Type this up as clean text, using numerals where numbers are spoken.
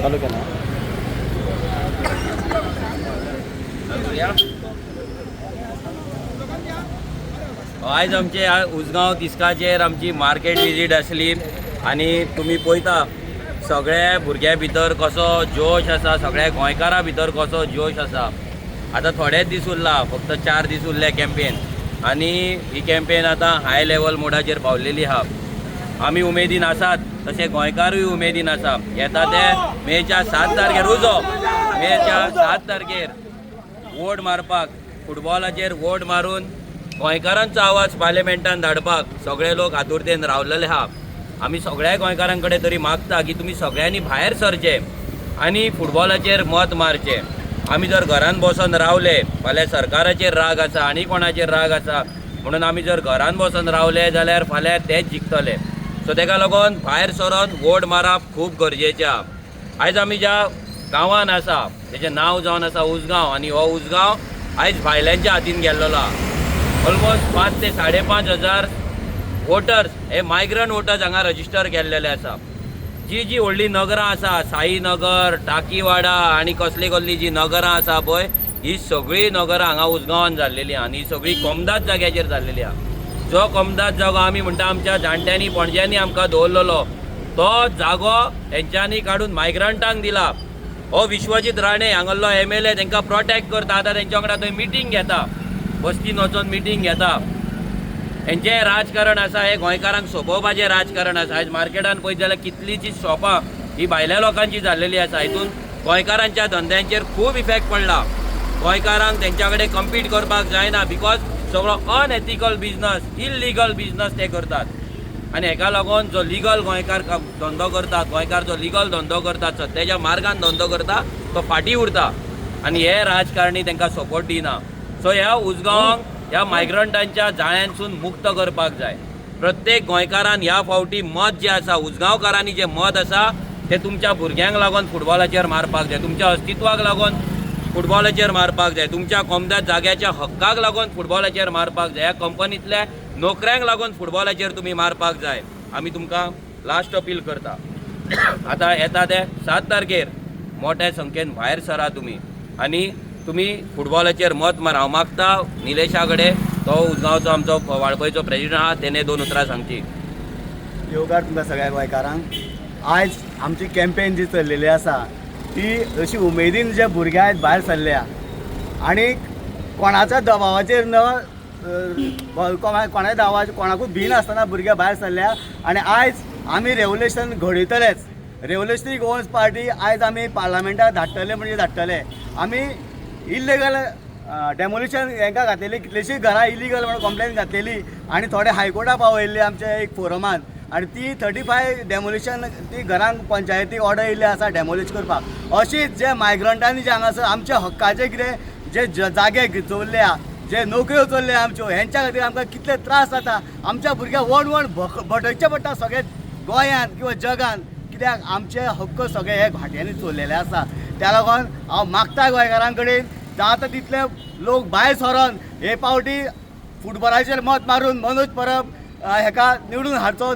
चालू केला आयज आमचे उसगांव तिस्काचेर आमची मार्केट विजीट आसली आनी तुमी पळयता सगळ्या भुरग्यां भितर कसो जोश आसा, सगळ्या गोंयकारां भितर कसो जोश आसा. आतां थोडेच दीस उरला, फक्त 4 दीस उरले कॅम्पेन आनी ही कॅम्पेन आतां हाय लेवल मोडाचेर पावलेली आहा. आमी उमेदीन आसात, तशें गोंयकारूय उमेदीन आसा. येता ते मेच्या 7 तारखेर मेच्या 7 तारखेर वोट मारपाक, फुटबॉलाचेर वोट मारून गोंयकारांचो आवाज पार्लिमेंटान धाडपाक सगळे लोक आतुरतेन रावलेले आहा. आमी सगळ्या गोंयकारां कडेन तरी मागता की तुमी सगळ्यांनी भायर सरचे आनी फुटबॉलाचेर मत मारचें. आमी जर घरान बसून रावले, फाल्यां सरकाराचेर राग आसा आनी कोणाचेर राग आसा म्हणून आमी जर घरान बसून रावले जाल्यार फाल्यां तेच जिखतले. सो तेका लागून भायर सरून वोट मारप खूब गरजेचें आहा. आयज आमी ज्या गांवान आसा तेजें नांव जावन आसा उसगांव आनी हो उसगांव आयज भायल्यांच्या हातीन गेल्लो आहा. ऑलमोस्ट 5 ते 5.5 हजार वोटर्स हे मायग्रंट वोटर्स हांगा रजिस्टर केल्लेले आसा. जी व्हडली नगरां आसा, साईनगर, टाकीवाडा आनी कसली जी नगरां आसा पळय, ही सगळीं नगरां हांगा उसगांवान जाल्लेली आहा आनी ही सगळीं कमदाद जाग्याचेर जाल्लेली आहा. जो कमदाद जागो आमी म्हणटा आमच्या जाणट्यांनी पणज्यांनी आमकां दवरलेलो, तो जागो तेंच्यांनी काडून मायग्रंटांक दिला. हो विश्वजीत राणे हांगालो MLA तांकां प्रोटेक्ट करता. आतां तेंच्या वांगडा थंय मिटींग घेता, बस्तीन वचून मिटींग घेता. हेंचें राजकारण आसा, हे गोंयकारांक सोंपोवपाचें राजकारण आसा. आयज मार्केटान पळयत जाल्यार कितलींशीं शॉपां ही भायल्या लोकांची जाल्लेली आसा. हितून गोंयकारांच्या धंद्यांचेर खूब इफेक्ट पडला. गोंयकारांक तेंच्या कडेन कम्पीट करपाक जायना, बिकॉज सगळो अनएथिकल बिजनस, इल्लिगल बिजनस ते करतात. आनी हेका लागून जो लिगल गोंयकार धंदो करता, गोंयकार जो लिगल धंदो करता, सत्याच्या मार्गान धंदो करता, तो फाटीं उरता आनी हे राजकारणी तांकां सपोर्ट दिना. सो ह्या उसगांवाक ह्या मायग्रंटांच्या जाळ्यांसून मुक्त करपाक जाय. प्रत्येक गोंयकारान ह्या फावटी मत जें आसा, उसगांवकारांनी जें मत आसा तें तुमच्या भुरग्यांक लागून फुटबॉलाचेर मारपाक जाय, तुमच्या अस्तित्वाक लागून फुटबॉलाचेर मारपाक जाय, तुमच्या कमदाद जाग्याच्या हक्काक लागून फुटबॉलाचेर मारपाक जाय, ह्या कंपनींतल्या नोकऱ्यांक लागून फुटबॉलाचेर तुमी मारपाक जाय. आमी तुमकां लास्ट अपील करता. आतां येता ते 7 तारखेर मोठ्या संख्येन भायर सरा तुमी आनी तुमी फुटबॉलाचेर मत मार. हांव मागता निलेशा कडेन, तो उसगांवचो आमचो वाळपयचो प्रेजिडंट आहा, तेणे 2 उतरां सांगची. योगार तुमकां सगळ्या गोंयकारांक. आयज आमची कॅम्पेन जी चल्लेली आसा ती अशी उमेदीन जे भुरगे आयज भायर सरल्या आनी कोणाच्या दबावाचेर न कोणाच्या दबावाचेर कोणाकूच भिन आसतना भुरगे भायर सरल्या. आनी आयज आमी रेवल्युशन घडयतलेच. रेवल्युशनरी गोवन्स पार्टी आयज आमी पार्लमेंटाक धाडटले म्हणजे धाडटले. आमी इल्लिगल डेमोलिशन हांकां घातलेली, कितलीशीं घरां इलिगल म्हणून कंप्लेन घातलेली आनी थोडे हायकोर्टा पावयल्ले आमच्या एक फोरमान. आनी ती 35 डेमोलिशन ती घरांक पंचायती ऑर्डर येयल्ली आसा डेमोलिश करपाक. अशीच जे मायग्रंटांनी जे हांगासर आमच्या हक्काचे कितें जे जागे चोरल्या, जे नोकऱ्यो चोरल्या आमच्यो, हेंच्या खातीर आमकां कितले त्रास जाता. आमच्या भुरग्यांक वण भटकचें पडटा सगळे गोंयांत किंवा जगान, कित्याक आमचे हक्क सगळे हे घाट्यांनी चोरलेले आसा. त्या लागून हांव मागता गोंयकारां कडेन जाता तितले लोक भायर सरोन हे पावटी फुटबॉलाचेर मत मारून मनोज परब हेका निवडून हाडचो.